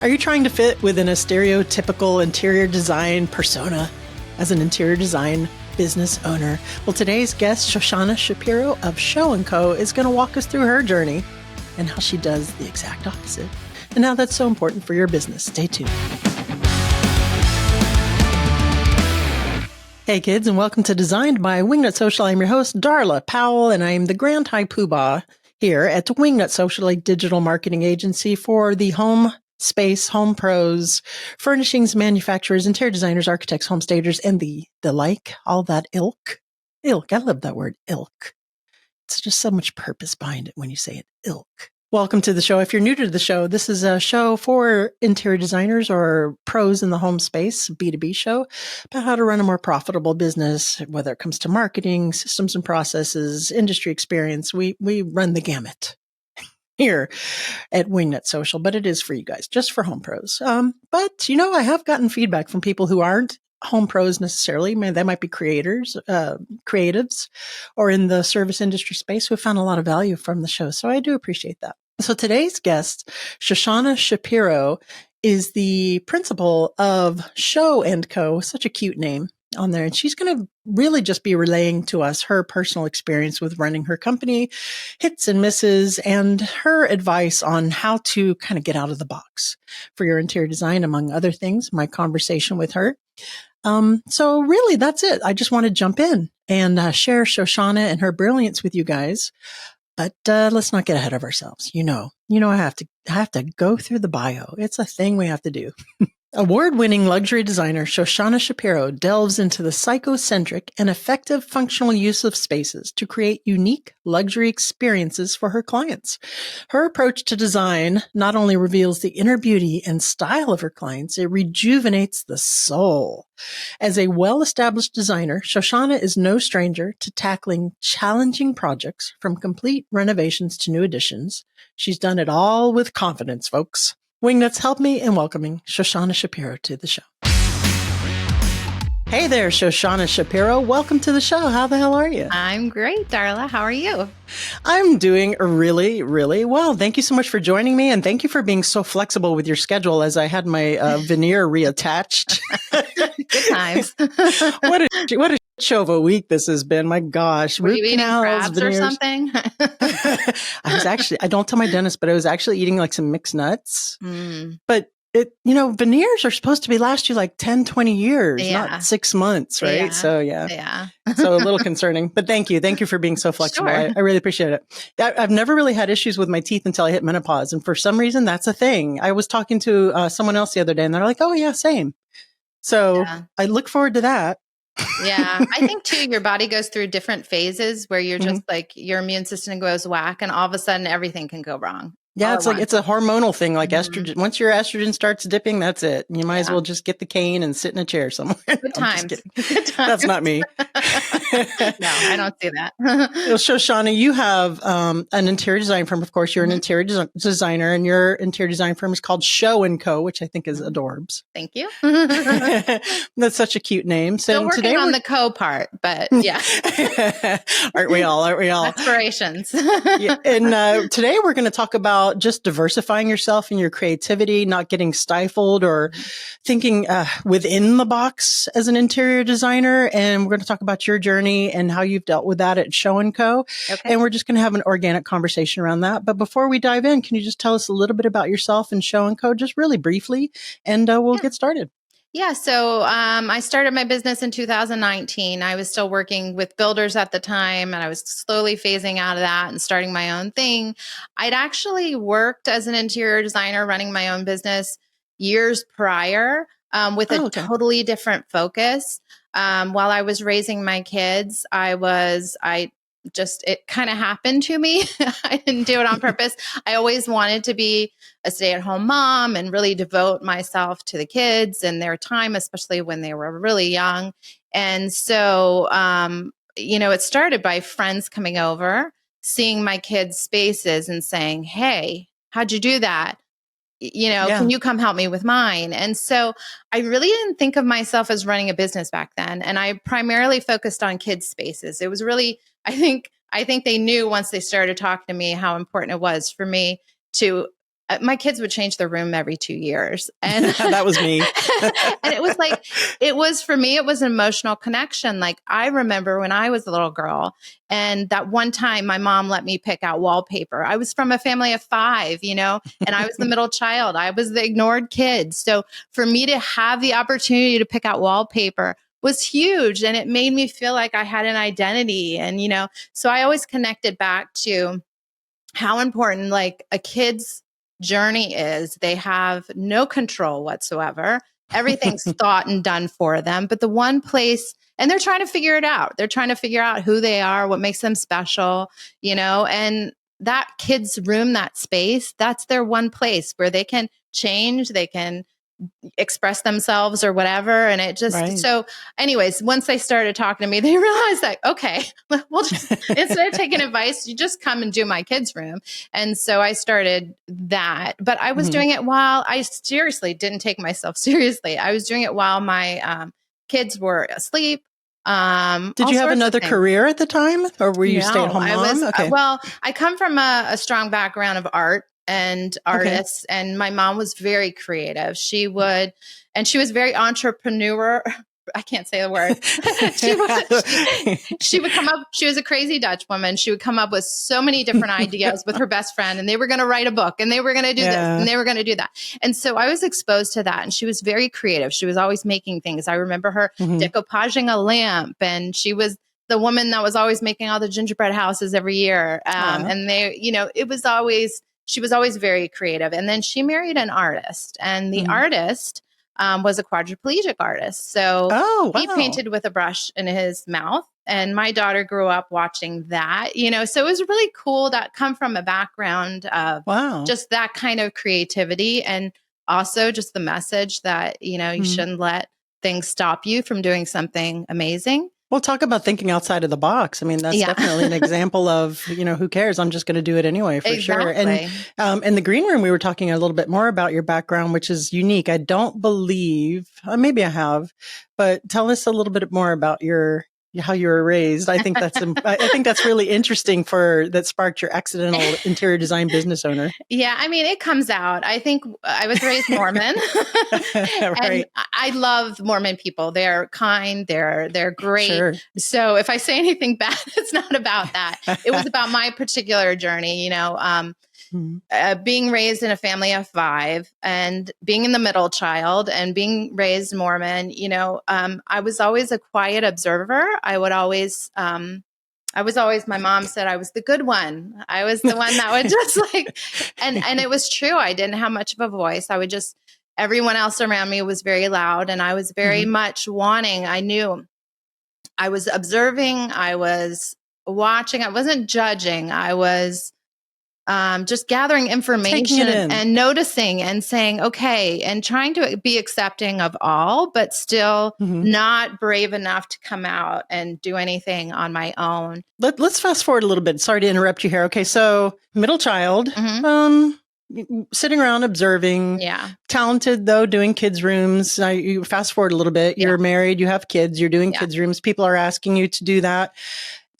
Are you trying to fit within a stereotypical interior design persona as an interior design business owner? Well, today's guest, Shoshanna Shapiro of Show & Co., is going to walk us through her journey and how she does the exact opposite and how that's so important for your business. Stay tuned. Hey kids, and welcome to Designed by Wingnut Social. I'm your host, Darla Powell, and I'm the Grand High Poobah here at Wingnut Social, a digital marketing agency for the home space, home pros, furnishings manufacturers, interior designers, architects, home stagers, and the like, all that ilk. Ilk. I love that word, ilk. It's just so much purpose behind it when you say it, ilk. Welcome to the show. If you're new to the show, this is a show for interior designers or pros in the home space, B2B show, about how to run a more profitable business, whether it comes to marketing, systems and processes, industry experience. We run the gamut here at Wingnut Social, but it is for you guys, just for home pros. But, I have gotten feedback from people who aren't home pros necessarily. They might be creators, creatives, or in the service industry space who have found a lot of value from the show. So I do appreciate that. So today's guest, Shoshanna Shapiro, is the principal of Show & Co., such a cute name on there. And she's going to really just be relaying to us her personal experience with running her company, hits and misses, and her advice on how to kind of get out of the box for your interior design, among other things, my conversation with her. So really that's it. I just want to jump in and share Shoshanna and her brilliance with you guys. But let's not get ahead of ourselves. I have to go through the bio. It's a thing we have to do. Award-winning luxury designer Shoshanna Shapiro delves into the psychocentric and effective functional use of spaces to create unique luxury experiences for her clients. Her approach to design not only reveals the inner beauty and style of her clients, it rejuvenates the soul. As a well-established designer, Shoshanna is no stranger to tackling challenging projects from complete renovations to new additions. She's done it all with confidence, folks. Wingnuts, help me in welcoming Shoshanna Shapiro to the show. Hey there, Shoshanna Shapiro. Welcome to the show. How the hell are you? I'm great, Darla. How are you? I'm doing really, really well. Thank you so much for joining me. And thank you for being so flexible with your schedule as I had my veneer reattached. Good times. What a show of a week this has been. My gosh. Were you eating crabs veneers. Or something? I don't tell my dentist, but I was actually eating like some mixed nuts. But veneers are supposed to last you like 10, 20 years, not 6 months, right? Yeah. So yeah. So a little concerning, but thank you. Thank you for being so flexible. Sure. I really appreciate it. I've never really had issues with my teeth until I hit menopause. And for some reason, that's a thing. I was talking to someone else the other day and they're like, oh yeah, same. So I look forward to that. Yeah. I think too, your body goes through different phases where you're just like your immune system goes whack and all of a sudden everything can go wrong. Yeah, it's a hormonal thing, like estrogen. Once your estrogen starts dipping, that's it. You might as well just get the cane and sit in a chair somewhere. Good times. Good times. That's not me. No, I don't see that. Well, Shoshanna, you have an interior design firm. Of course, you're an interior designer, and your interior design firm is called Show & Co., which I think is adorbs. Thank you. That's such a cute name. So still working on the co part, but yeah. Aren't we all? Aspirations. Yeah. And today we're going to talk about just diversifying yourself and your creativity, not getting stifled or thinking within the box as an interior designer. And we're going to talk about your journey and how you've dealt with that at Show & Co. Okay. And we're just going to have an organic conversation around that. But before we dive in, can you just tell us a little bit about yourself and Show & Co. just really briefly, and we'll get started. Yeah. So I started my business in 2019. I was still working with builders at the time, and I was slowly phasing out of that and starting my own thing. I'd actually worked as an interior designer running my own business years prior with a totally different focus. While I was raising my kids, it kind of happened to me. I didn't do it on purpose. I always wanted to be a stay-at-home mom and really devote myself to the kids and their time, especially when they were really young. And so, it started by friends coming over, seeing my kids' spaces and saying, hey, how'd you do that? Can you come help me with mine? And so I really didn't think of myself as running a business back then. And I primarily focused on kids' spaces. It was really, I think they knew once they started talking to me how important it was for me to my kids would change their room every 2 years. And that was me. and it was like, it was for me, it was an emotional connection. Like I remember when I was a little girl and that one time my mom let me pick out wallpaper. I was from a family of 5, and I was the middle child. I was the ignored kid. So for me to have the opportunity to pick out wallpaper was huge. And it made me feel like I had an identity. And, so I always connected back to how important like a kid's journey is. They have no control whatsoever. Everything's thought and done for them. But the one place, and they're trying to figure it out. They're trying to figure out who they are, what makes them special, and that kid's room, that space, that's their one place where they can change, they can express themselves or whatever. And it just, Right. So anyways, once they started talking to me, they realized that, okay, we'll just, instead of taking advice, you just come and do my kids' room. And so I started that, but I was doing it while I seriously didn't take myself seriously. I was doing it while my kids were asleep. Did you have another career at the time, or were you stay-at-home mom? Okay. Well, I come from a strong background of art and artists, and my mom was very creative. She was very entrepreneur. I can't say the word. she would come up. She was a crazy Dutch woman. She would come up with so many different ideas with her best friend, and they were going to write a book, and they were going to do this, and they were going to do that. And so I was exposed to that, and she was very creative. She was always making things. I remember her decoupaging a lamp, and she was the woman that was always making all the gingerbread houses every year. And she was always very creative. And then she married an artist, and the artist was a quadriplegic artist. So he painted with a brush in his mouth. And my daughter grew up watching that, so it was really cool to come from a background of just that kind of creativity, and also just the message that, you shouldn't let things stop you from doing something amazing. Well, talk about thinking outside of the box. I mean, that's definitely an example of, who cares? I'm just going to do it anyway, for sure. And in the green room, we were talking a little bit more about your background, which is unique. I don't believe, maybe I have, but tell us a little bit more about how you were raised. I think that's really interesting that sparked your accidental interior design business owner. Yeah. I mean, it comes out. I think I was raised Mormon. Right. And I love Mormon people. They're kind. They're great. Sure. So if I say anything bad, it's not about that. It was about my particular journey, being raised in a family of 5 and being in the middle child and being raised Mormon, I was always a quiet observer. I was always, my mom said I was the good one. I was the one that would just and it was true. I didn't have much of a voice. Everyone else around me was very loud, and I was very much wanting. I knew I was observing. I was watching. I wasn't judging. I was just gathering information and noticing and saying, okay, and trying to be accepting of all, but still not brave enough to come out and do anything on my own. Let's fast forward a little bit. Sorry to interrupt you here. Okay. So middle child, sitting around observing, talented though, doing kids' rooms. You fast forward a little bit. You're married, you have kids, you're doing kids' rooms. People are asking you to do that.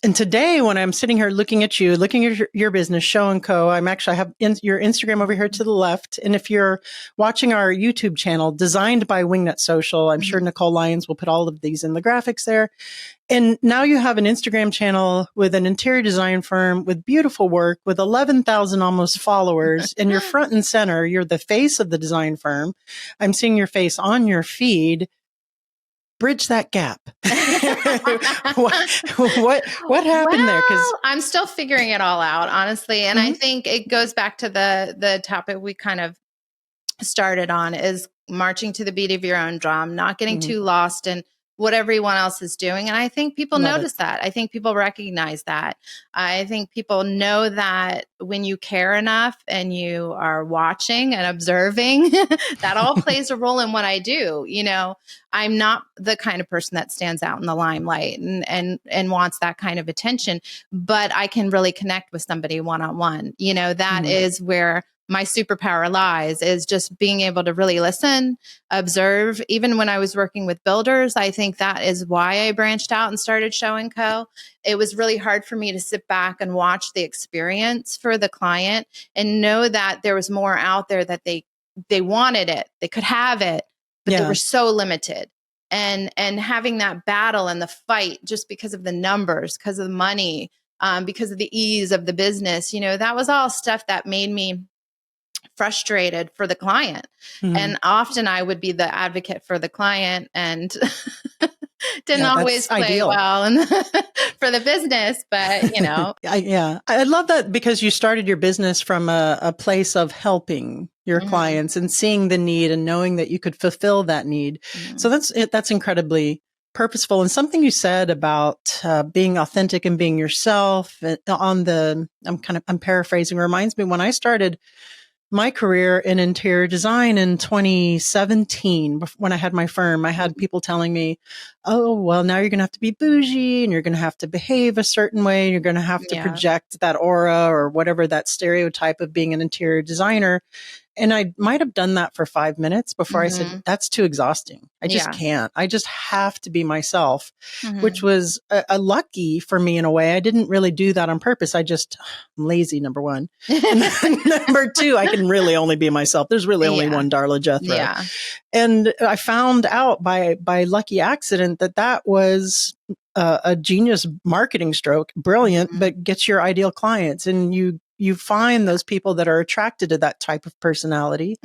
And today, when I'm sitting here looking at your business, Show & Co., I have your Instagram over here to the left. And if you're watching our YouTube channel, designed by Wingnut Social, I'm sure Nicole Lyons will put all of these in the graphics there. And now you have an Instagram channel with an interior design firm with beautiful work, with 11,000 almost followers, and you're front and center. You're the face of the design firm. I'm seeing your face on your feed. Bridge that gap. what happened there? Because I'm still figuring it all out, honestly. And I think it goes back to the topic we kind of started on, is marching to the beat of your own drum, not getting too lost in what everyone else is doing. And I think people notice that. I think people recognize that. I think people know that when you care enough and you are watching and observing, that all plays a role in what I do. I'm not the kind of person that stands out in the limelight and wants that kind of attention, but I can really connect with somebody one-on-one. That is where my superpower lies, is just being able to really listen, observe. Even when I was working with builders, I think that is why I branched out and started Show & Co. It was really hard for me to sit back and watch the experience for the client and know that there was more out there, that they wanted it, they could have it, but they were so limited. And having that battle and the fight just because of the numbers, because of the money, because of the ease of the business, that was all stuff that made me frustrated for the client. And often I would be the advocate for the client and didn't always play ideal. Well and for the business, but I love that, because you started your business from a place of helping your clients and seeing the need and knowing that you could fulfill that need. So that's incredibly purposeful. And something you said about being authentic and being yourself I'm paraphrasing, reminds me when I started my career in interior design in 2017, when I had my firm, I had people telling me, oh, well, now you're going to have to be bougie and you're going to have to behave a certain way. And you're going to have to project that aura or whatever, that stereotype of being an interior designer. And I might have done that for 5 minutes before I said, that's too exhausting. I just can't. I just have to be myself, which was a lucky for me in a way. I didn't really do that on purpose. I'm lazy, number one. And number two, I can really only be myself. There's really only one Darla Jethro. Yeah. And I found out by lucky accident that was a genius marketing stroke. Brilliant, but gets your ideal clients. And you find those people that are attracted to that type of personality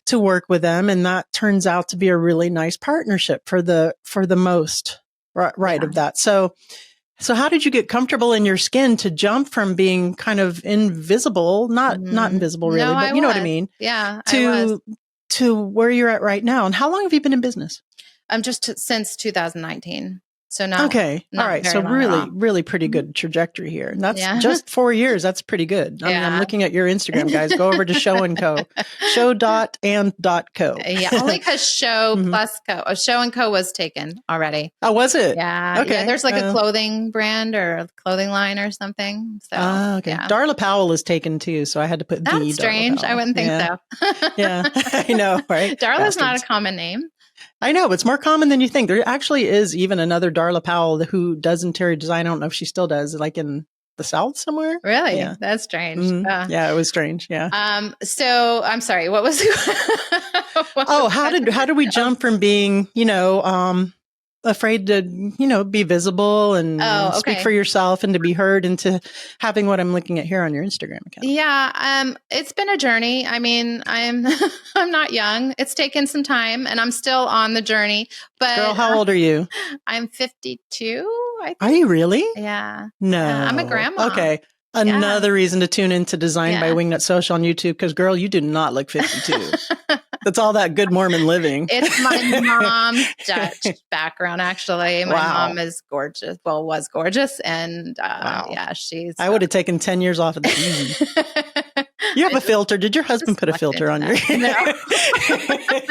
to work with them. And that turns out to be a really nice partnership for the most of that. So how did you get comfortable in your skin to jump from being kind of invisible, not invisible really, but you know what I mean? Yeah. To where you're at right now. And how long have you been in business? Just since 2019. So not okay. All right. So really pretty good trajectory here. And that's just 4 years. That's pretty good. I mean, I'm looking at your Instagram, guys. Go over to Show & Co. Show.and.co. Yeah. Only because Show plus Co. Show & Co. was taken already. Oh, was it? Yeah. Okay. Yeah, there's like a clothing brand or a clothing line or something. So, okay. Yeah. Darla Powell is taken too. So I had to put That's strange. I wouldn't think so. Yeah. I know, right? Darla's not a common name. I know. It's more common than you think. There actually is even another Darla Powell who does interior design. I don't know if she still does, like in the South somewhere. Really? Yeah. That's strange. Yeah, it was strange. Yeah. So I'm sorry. What was? How did we jump from being, afraid to, be visible and speak for yourself and to be heard into having what I'm looking at here on your Instagram account? Yeah. It's been a journey. I mean, I'm not young. It's taken some time and I'm still on the journey, but girl, how old are you? I'm 52. I think. Are you really? Yeah. No. I'm a grandma. Okay. Another reason to tune into Design by Wingnut Social on YouTube, because girl, you do not look 52. That's all that good Mormon living. It's my mom's Dutch background, actually. My mom is gorgeous. Well, was gorgeous. And she's... I would have taken 10 years off of the You have a filter. Did your husband put a filter on your... No.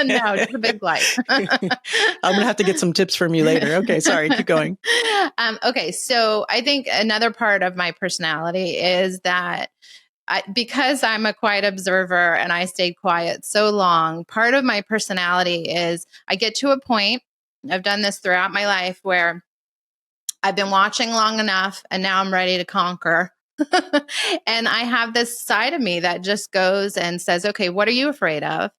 No, just a big light. I'm going to have to get some tips from you later. Okay, sorry. Keep going. Okay, so I think another part of my personality is that because I'm a quiet observer and I stayed quiet so long, part of my personality is I get to a point, I've done this throughout my life, where I've been watching long enough and now I'm ready to conquer. And I have this side of me that just goes and says, okay, what are you afraid of?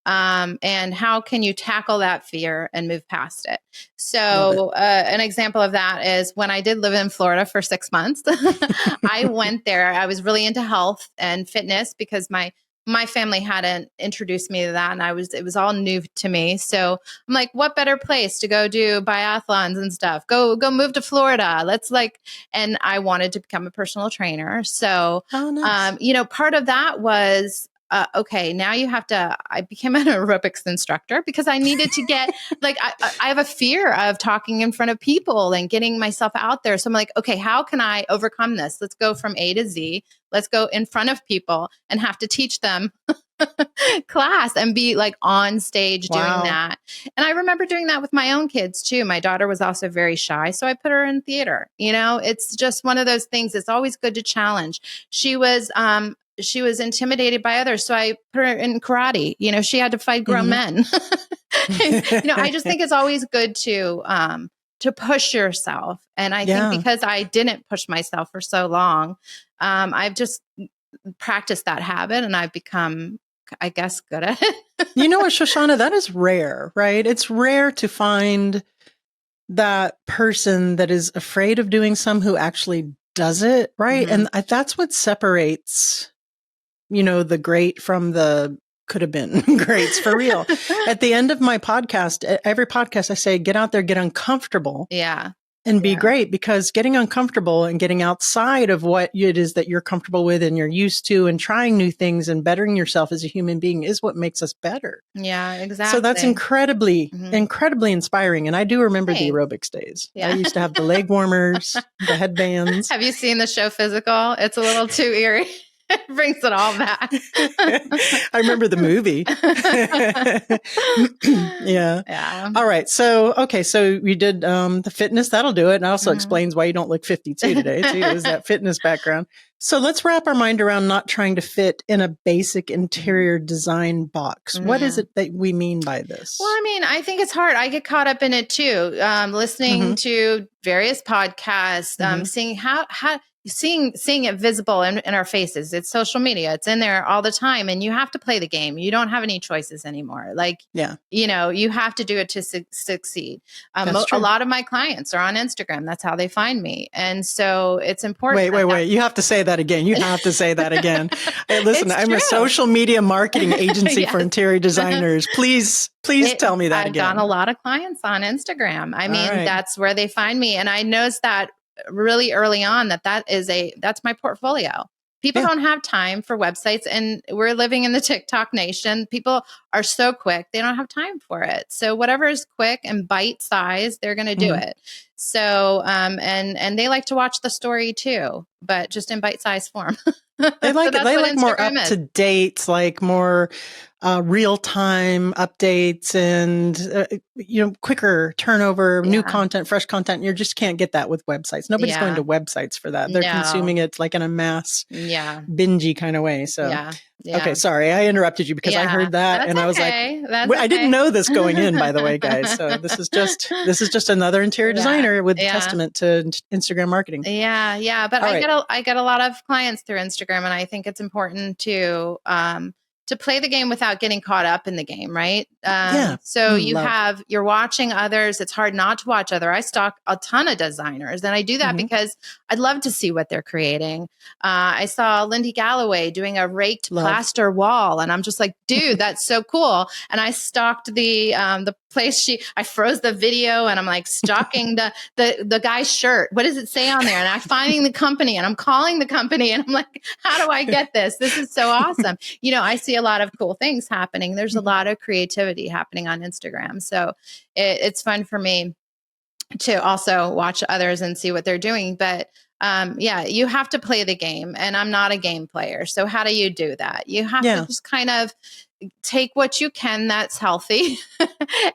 And how can you tackle that fear and move past it? So an example of that is when I did live in Florida for 6 months, I went there. I was really into health and fitness because my family hadn't introduced me to that. And it was all new to me. So I'm like, what better place to go do biathlons and stuff? Go move to Florida. And I wanted to become a personal trainer. So, nice. Part of that was, okay, now I became an aerobics instructor because I needed to get, I have a fear of talking in front of people and getting myself out there. So I'm like, okay, how can I overcome this? Let's go from A to Z. Let's go in front of people and have to teach them class and be on stage doing that. And I remember doing that with my own kids too. My daughter was also very shy. So I put her in theater. It's just one of those things. It's always good to challenge. She was, she was intimidated by others. So I put her in karate. She had to fight grown men. I just think it's always good to push yourself. And I think because I didn't push myself for so long, I've just practiced that habit and I've become, I guess, good at it. You know what, Shoshana, that is rare, right? It's rare to find that person that is afraid of doing some who actually does it, right? Mm-hmm. And that's what separates, the great from the could have been greats for real. At the end of my podcast, every podcast, I say, get out there, get uncomfortable. Yeah. And be great, because getting uncomfortable and getting outside of what it is that you're comfortable with and you're used to and trying new things and bettering yourself as a human being is what makes us better. Yeah, exactly. So that's incredibly inspiring. And I do remember the aerobics days. Yeah. I used to have the leg warmers, the headbands. Have you seen the show Physical? It's a little too eerie. It brings it all back. I remember the movie. Yeah. All right. So we did the fitness. That'll do it. And also explains why you don't look 52 today, too, is that fitness background. So let's wrap our mind around not trying to fit in a basic interior design box. What is it that we mean by this? Well, I think it's hard. I get caught up in it, too. Listening to various podcasts, seeing how seeing it visible in our faces. It's social media. It's in there all the time. And you have to play the game. You don't have any choices anymore. You have to do it to succeed. A lot of my clients are on Instagram. That's how they find me. And so it's important. Wait. You have to say that again. You have to say that again. Hey, listen, I'm a social media marketing agency for interior designers. Please tell me that again. I've gotten a lot of clients on Instagram. That's where they find me. And I noticed that really early on that's my portfolio. People don't have time for websites, and we're living in the TikTok nation. People are so quick. They don't have time for it. So whatever is quick and bite size, they're going to do it. So, and they like to watch the story too, but just in bite size form. They like more up to date, like more real time updates and quicker turnover, new content, fresh content. You just can't get that with websites. Nobody's going to websites for that. They're consuming it like in a mass, bingey kind of way. So okay, sorry, I interrupted you because I heard that and I was like, I didn't know this going in, by the way, guys. So this is just another interior designer with testament to Instagram marketing. Yeah. But I get a lot of clients through Instagram, and I think it's important to play the game without getting caught up in the game, right? So you're watching others. It's hard not to watch I stalk a ton of designers, and I do that because I'd love to see what they're creating. I saw Lindy Galloway doing a raked plaster wall, and I'm just like, dude, that's so cool. And I stalked the place I froze the video, and I'm like stalking the guy's shirt. What does it say on there? And I'm finding the company, and I'm calling the company, and I'm like, how do I get this? This is so awesome. I see a lot of cool things happening. There's a lot of creativity happening on Instagram. So it's fun for me to also watch others and see what they're doing. But you have to play the game, and I'm not a game player. So how do you do that? You have to just kind of take what you can that's healthy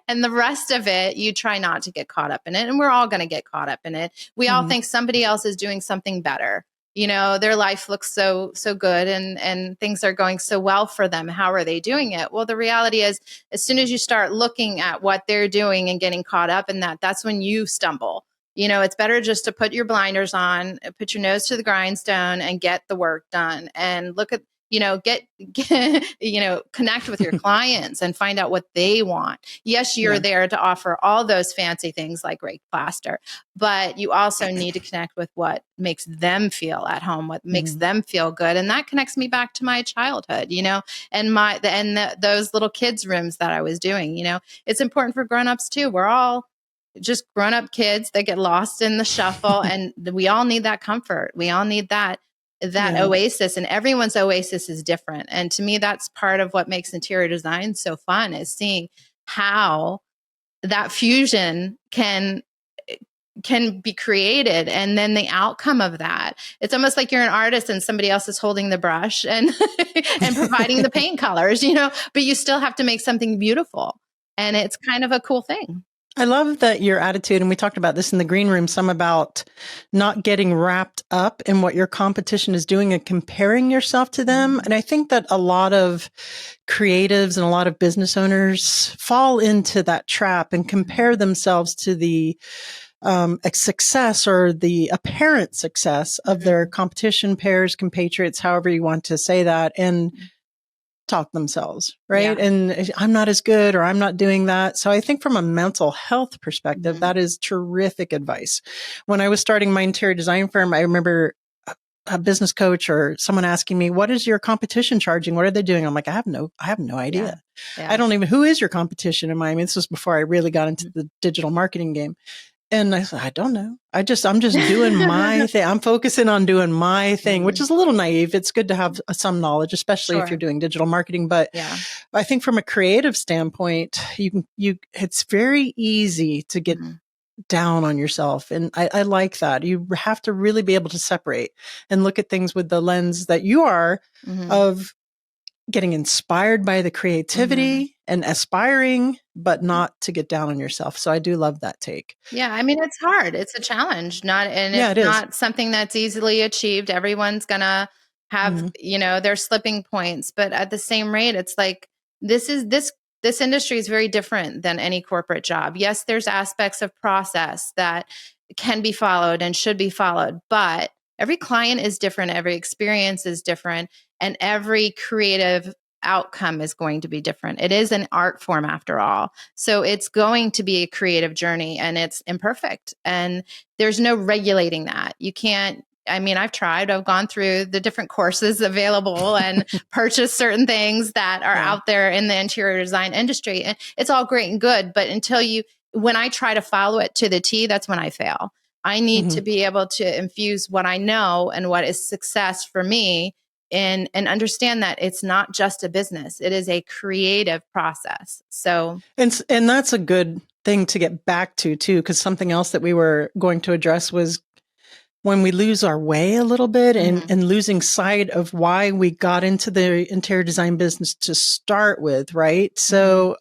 and the rest of it, you try not to get caught up in it. And we're all going to get caught up in it. We all think somebody else is doing something better. Their life looks so good and things are going so well for them. How are they doing it? Well, the reality is, as soon as you start looking at what they're doing and getting caught up in that, that's when you stumble. It's better just to put your blinders on, put your nose to the grindstone and get the work done and look at, connect with your clients and find out what they want. Yes, you're there to offer all those fancy things like rake plaster, but you also need to connect with what makes them feel at home, what makes them feel good. And that connects me back to my childhood, and those little kids' rooms that I was doing. It's important for grownups too. We're all just grown-up kids that get lost in the shuffle, and we all need that comfort. We all need that oasis, and everyone's oasis is different. And to me, that's part of what makes interior design so fun, is seeing how that fusion can be created, and then the outcome of that. It's almost like you're an artist and somebody else is holding the brush and and providing the paint colors, but you still have to make something beautiful. And it's kind of a cool thing. I love that your attitude, and we talked about this in the green room, some about not getting wrapped up in what your competition is doing and comparing yourself to them. And I think that a lot of creatives and a lot of business owners fall into that trap and compare themselves to the success or the apparent success of their competition, peers, compatriots, however you want to say that. And talk themselves, right? Yeah. And I'm not as good, or I'm not doing that. So I think from a mental health perspective, that is terrific advice. When I was starting my interior design firm, I remember a business coach or someone asking me, what is your competition charging? What are they doing? I'm like, I have no idea. Yeah. I don't even, who is your competition? I mean, this was before I really got into the digital marketing game. And I said, I don't know. I'm just doing my thing. I'm focusing on doing my thing, which is a little naive. It's good to have some knowledge, especially if you're doing digital marketing. But I think from a creative standpoint, it's very easy to get down on yourself. And I like that. You have to really be able to separate and look at things with the lens that you are of getting inspired by the creativity and aspiring, but not to get down on yourself. So I do love that take. Yeah. I mean, it's hard. It's a challenge, it's not something that's easily achieved. Everyone's going to have, their slipping points, but at the same rate, it's like, this industry is very different than any corporate job. Yes, there's aspects of process that can be followed and should be followed, but every client is different. Every experience is different, and every creative outcome is going to be different. It is an art form after all. So it's going to be a creative journey, and it's imperfect, and there's no regulating that. You can't, I mean, I've gone through the different courses available and purchased certain things that are out there in the interior design industry. And it's all great and good, but when I try to follow it to the T, that's when I fail. I need to be able to infuse what I know and what is success for me, and understand that it's not just a business. It is a creative process. So, and that's a good thing to get back to too, because something else that we were going to address was when we lose our way a little bit and losing sight of why we got into the interior design business to start with, right? So,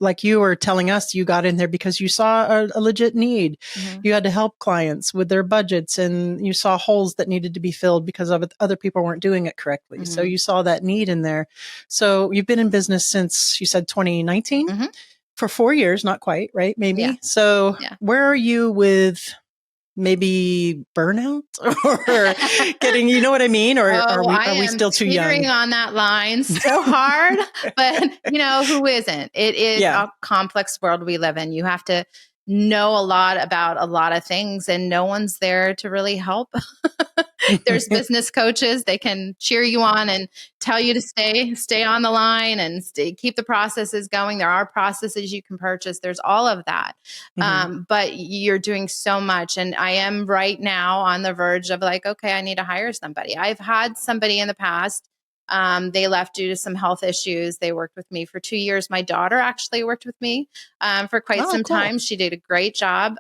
like you were telling us, you got in there because you saw a legit need. You had to help clients with their budgets, and you saw holes that needed to be filled because of other people weren't doing it correctly. So you saw that need in there. So you've been in business since, you said 2019 for 4 years, not quite, right? Maybe. Yeah. So where are you with maybe burnout or getting, you know what I mean? Or are we still too young? On that line so hard, but who isn't? It is a complex world we live in. You have to know a lot about a lot of things, and no one's there to really help. There's business coaches. They can cheer you on and tell you to stay on the line and keep the processes going. There are processes you can purchase. There's all of that. But you're doing so much. And I am right now on the verge of like, okay, I need to hire somebody. I've had somebody in the past. They left due to some health issues. They worked with me for 2 years. My daughter actually worked with me for quite some time. She did a great job.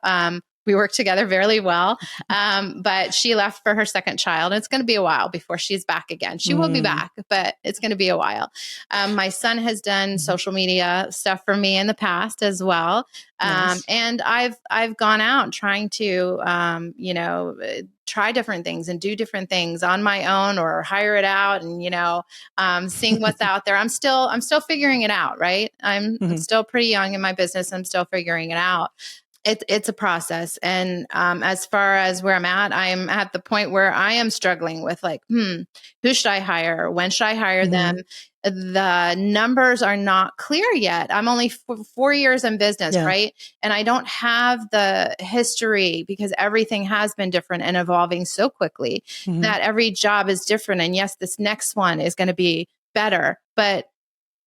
We worked together very well. But she left for her second child. It's going to be a while before she's back again. She will be back, but it's going to be a while. My son has done social media stuff for me in the past as well. And I've gone out trying to, try different things and do different things on my own or hire it out and, seeing what's out there. I'm still figuring it out. Right. I'm still pretty young in my business. I'm still figuring it out. It's a process. And as far as where I'm at the point where I am struggling with like, who should I hire? When should I hire them? The numbers are not clear yet. I'm only 4 years in business, right? And I don't have the history because everything has been different and evolving so quickly that every job is different. And yes, this next one is going to be better, but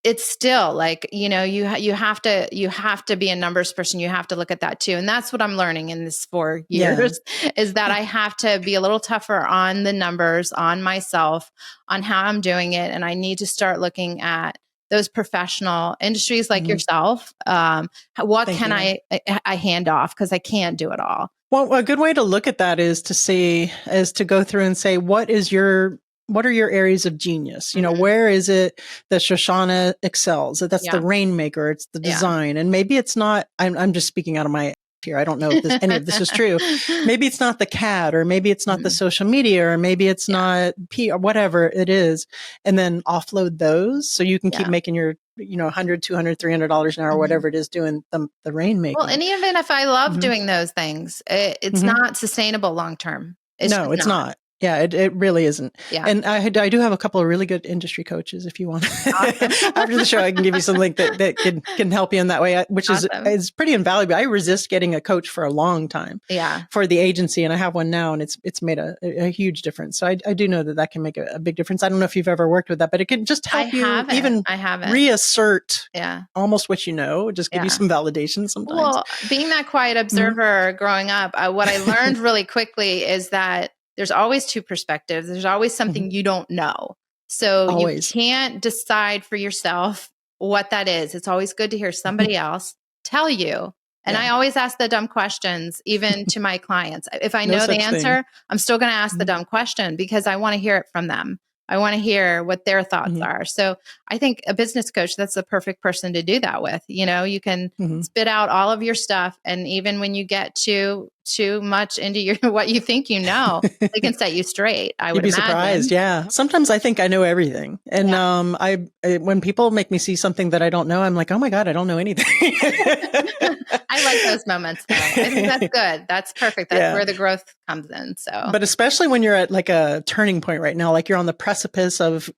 it's still like, you have to be a numbers person. You have to look at that too. And that's what I'm learning in this 4 years is that I have to be a little tougher on the numbers, on myself, on how I'm doing it. And I need to start looking at those professional industries like yourself. What can I hand off? Because I can't do it all. Well, a good way to look at that is to go through and say, what is your what are your areas of genius? You know, Mhm. where is it that Shoshanna excels? That's the Yeah. rainmaker. It's the Yeah. design. And maybe it's not, I'm just speaking out of my here. I don't know if any of this is true. Maybe it's not the CAD, or maybe it's not the Mhm. social media, or maybe it's Yeah. not P, or whatever it is. And then offload those so you can keep Yeah. making your, $100, $200, $300 an hour, Mhm. whatever it is, doing the Well, rainmaking. and even if I love Mhm. doing those things, it's Mhm. not sustainable long term. It's No, just it's not. not. Yeah, it really isn't. Yeah. And I do have a couple of really good industry coaches if you want. Awesome. After the show, I can give you some link that can help you in that way, which Awesome. is pretty invaluable. I resist getting a coach for a long time Yeah. for the agency, and I have one now, and it's made a huge difference. So I do know that can make a big difference. I don't know if you've ever worked with that, but it can just help you even I haven't. reassert Yeah. almost what you know, just give you Yeah. some validation sometimes. Well, being that quiet Mhm. observer growing up, what I learned really quickly is that there's always two perspectives. There's always Mhm. something you don't know. So you Always. can't decide for yourself what that is. It's always good to hear somebody else tell you. And I Yeah. always ask the dumb questions, even to my clients. If I No know the such thing. answer, I'm still going to ask the Mhm. dumb question because I want to hear it from them. I want to hear what their thoughts Mhm. are. So I think a business coach, that's the perfect person to do that with. You can Mhm. spit out all of your stuff. And even when you get too much into your what you think you know, they can set you straight, I You'd would be surprised. imagine. Yeah. Sometimes I think I know everything. And Yeah. when people make me see something that I don't know, I'm like, oh my God, I don't know anything. I like those moments though. I think that's good. That's perfect. That's Yeah. where the growth comes in. So But especially when you're at like a turning point right now, like you're on the precipice of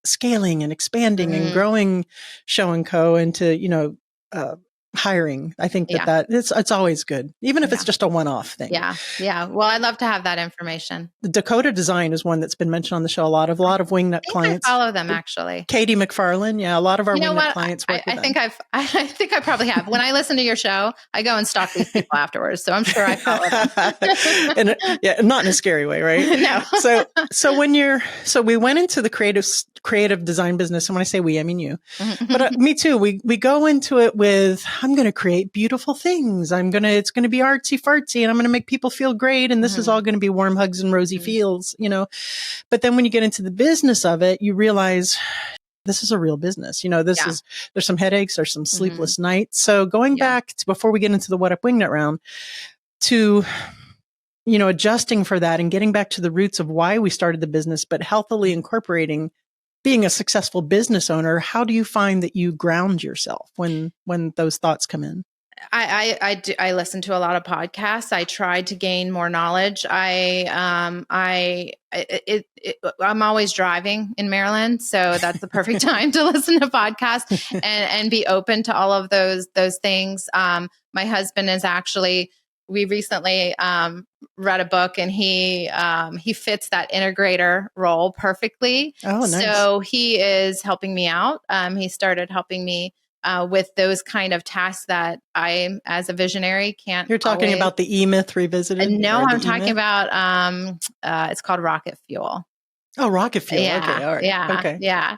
scaling and expanding and mhm. growing Show and Co. into, uh, hiring. I think Yeah. that it's always good, even if it's Yeah. just a one-off thing. Yeah. Yeah. Well, I'd love to have that information. The Dakota Design is one that's been mentioned on the show. A lot of Wingnut I think I clients. follow them actually. Katie McFarlane. Yeah, a lot of our You know Wingnut what? clients work with I think them. I think I probably have. When I listen to your show, I go and stalk these people afterwards. So I'm sure I follow them. And yeah, not in a scary way, right? No. So we went into the creative design business, and when I say we, I mean you. But me too. We go into it with, I'm going to create beautiful things. It's going to be artsy fartsy, and I'm going to make people feel great, and this is all going to be warm hugs and rosy feels, But then when you get into the business of it, you realize this is a real business. Yeah. There's some headaches, there's some Mhm. sleepless nights. So going Yeah. back to before we get into the What Up Wingnut round, to adjusting for that and getting back to the roots of why we started the business, but healthily incorporating being a successful business owner. How do you find that you ground yourself when those thoughts come in? I listen to a lot of podcasts. I try to gain more knowledge. I'm always driving in Maryland, so that's the perfect time to listen to podcasts and be open to all of those things. My husband is actually. We recently read a book, and he fits that integrator role perfectly. Oh, nice. So he is helping me out. He started helping me with those kind of tasks that I, as a visionary, can't. You're talking always. about the E-Myth Revisited? No, Or the I'm talking E-Myth? about. It's called rocket fuel. Oh, rocket fuel. Okay. Yeah, All right. yeah, Okay. yeah.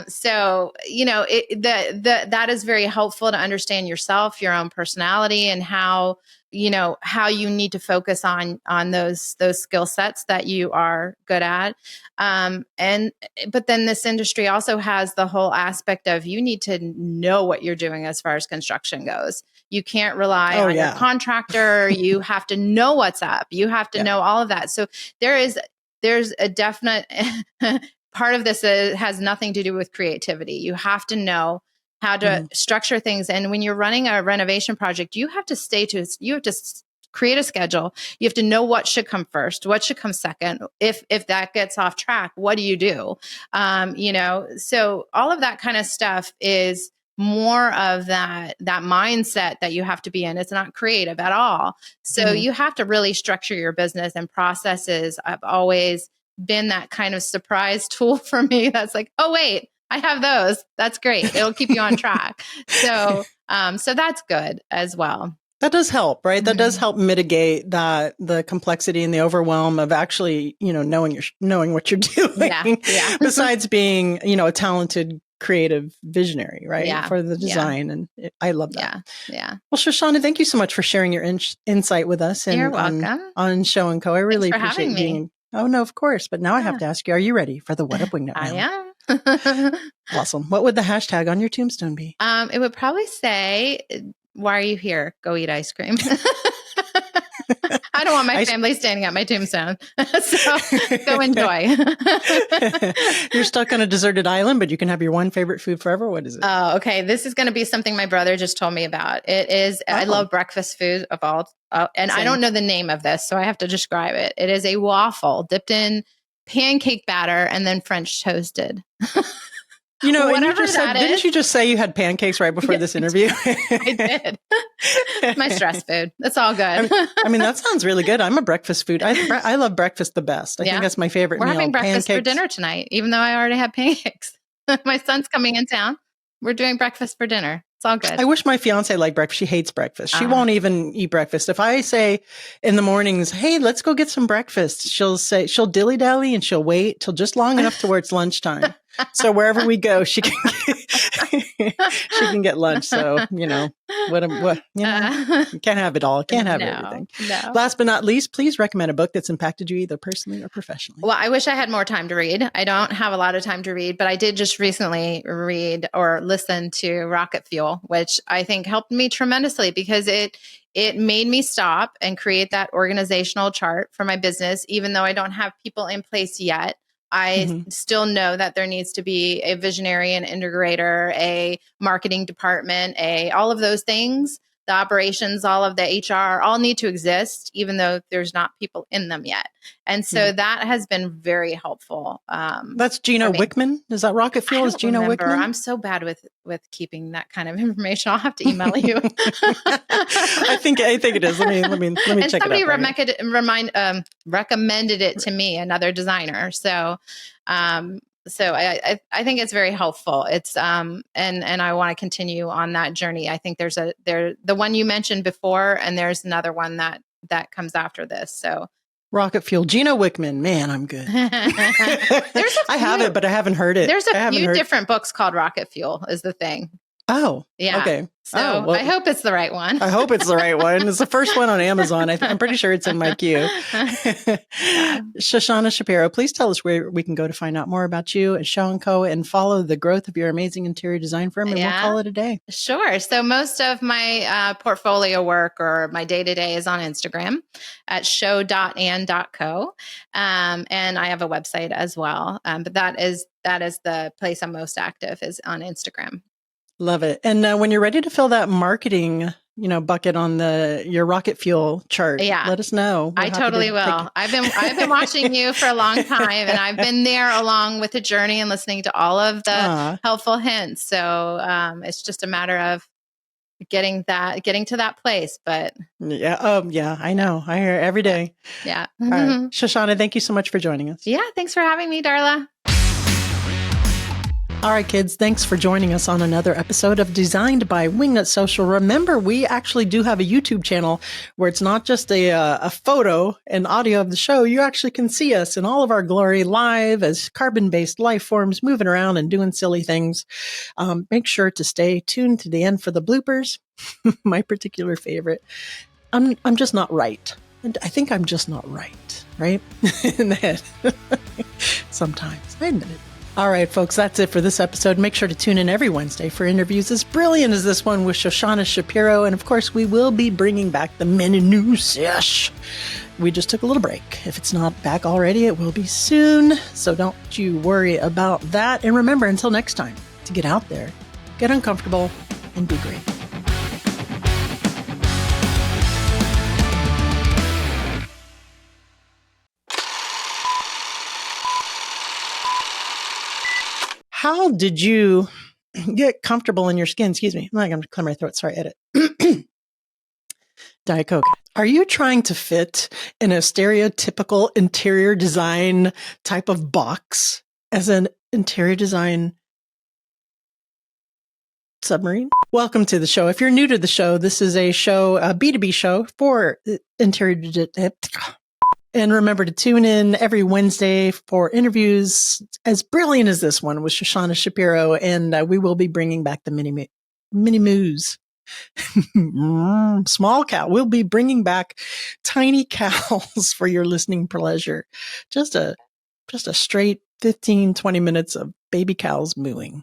So that is very helpful to understand yourself, your own personality, and how you need to focus on those skill sets that you are good at. But then this industry also has the whole aspect of you need to know what you're doing as far as construction goes. You can't rely Oh, on your yeah. contractor. You have to know what's up. You have to Yeah. know all of that. So there's a definite part of this has nothing to do with creativity. You have to know how to structure things. And when you're running a renovation project, you have to create a schedule. You have to know what should come first, what should come second. If that gets off track, what do you do? So all of that kind of stuff is more of that mindset that you have to be in. It's not creative at all. So you have to really structure your business, and processes. I've always been that kind of surprise tool for me. That's like, oh wait, I have those. That's great. It'll keep you on track. So that's good as well. That does help, right? That does help mitigate the complexity and the overwhelm of actually, knowing what you're doing. Yeah. Besides being, a talented creative visionary, right? Yeah. For the design. And I love that. Yeah. Well, Shoshanna, thank you so much for sharing your insight with us You're and welcome. on Show and Co. I really Thanks for appreciate having me. Oh, no, of course. But now I have to ask you, are you ready for the What Up Wingnut round? I am. Awesome. What would the hashtag on your tombstone be? It would probably say, "Why are you here? Go eat ice cream." I don't want my family standing at my tombstone. So go enjoy. You're stuck on a deserted island, but you can have your one favorite food forever. What is it? Oh, okay. This is going to be something my brother just told me about. It is, I love breakfast food of all, and Same. I don't know the name of this, so I have to describe it. It is a waffle dipped in pancake batter and then French toasted. You know, and you Whatever just said, that didn't is. you just say you had pancakes right before this interview? I did. My stress food. That's all good. I mean, that sounds really good. I'm a breakfast food. I love breakfast the best. I think that's my favorite We're meal. having breakfast for Pancakes. dinner tonight, even though I already have pancakes. My son's coming in town. We're doing breakfast for dinner. It's all good. I wish my fiance liked breakfast. She hates breakfast. She won't even eat breakfast. If I say in the mornings, hey, let's go get some breakfast, she'll dilly dally and she'll wait till just long enough to where it's lunchtime. So wherever we go, she can get lunch. So, you know, you can't have it all. Can't have everything. No. Last but not least, please recommend a book that's impacted you either personally or professionally. Well, I wish I had more time to read. I don't have a lot of time to read, but I did just recently read or listen to Rocket Fuel, which I think helped me tremendously because it made me stop and create that organizational chart for my business, even though I don't have people in place yet. I still know that there needs to be a visionary, an integrator, a marketing department, all of those things, the operations, all of the HR, all need to exist, even though there's not people in them yet. And so that has been very helpful. That's Gino Wickman. Is that Rocket Fuel? Is Gino Wickman? I'm so bad with keeping that kind of information. I'll have to email you. I think it is. Let me and check somebody it out. recommended it to me, another designer. So I think it's very helpful. It's and I want to continue on that journey. I think there's the one you mentioned before, and there's another one that comes after this. So Rocket Fuel, Gino Wickman. Man, I'm good. I have it, but I haven't heard it. There's a few different books called Rocket Fuel is the thing. Oh, yeah. Okay. So I hope it's the right one. I hope it's the right one. It's the first one on Amazon. I'm pretty sure it's in my queue. Shoshanna Shapiro, please tell us where we can go to find out more about you and Show & Co. and follow the growth of your amazing interior design firm. And we'll call it a day. Sure. So most of my portfolio work or my day-to-day is on Instagram at show.and.co. And I have a website as well. But that is the place I'm most active is on Instagram. Love it. And when you're ready to fill that marketing, bucket on your Rocket Fuel chart, let us know. I totally will. I've been watching you for a long time, and I've been there along with the journey and listening to all of the helpful hints. So it's just a matter of getting to that place. But I know. I hear it every day. Yeah. All right. Shoshanna, thank you so much for joining us. Yeah. Thanks for having me, Darla. All right, kids, thanks for joining us on another episode of Designed by Wingnut Social. Remember, we actually do have a YouTube channel where it's not just a photo and audio of the show. You actually can see us in all of our glory live as carbon-based life forms moving around and doing silly things. Make sure to stay tuned to the end for the bloopers. My particular favorite. I'm just not right. I think I'm just not right in the head. Sometimes, I admit it. All right, folks, that's it for this episode. Make sure to tune in every Wednesday for interviews as brilliant as this one with Shoshanna Shapiro. And of course, we will be bringing back the mini new sesh. We just took a little break. If it's not back already, it will be soon. So don't you worry about that. And remember, until next time, to get out there, get uncomfortable, and be great. How did you get comfortable in your skin? Excuse me. I'm not going to clear my throat. Sorry, edit. Diet Coke. Are you trying to fit in a stereotypical interior design type of box as an interior design submarine? Welcome to the show. If you're new to the show, this is a show, a B2B show for interior. And remember to tune in every Wednesday for interviews as brilliant as this one with Shoshanna Shapiro. And we will be bringing back the mini moos. Small cow. We'll be bringing back tiny cows for your listening pleasure. Just a straight 15, 20 minutes of baby cows mooing.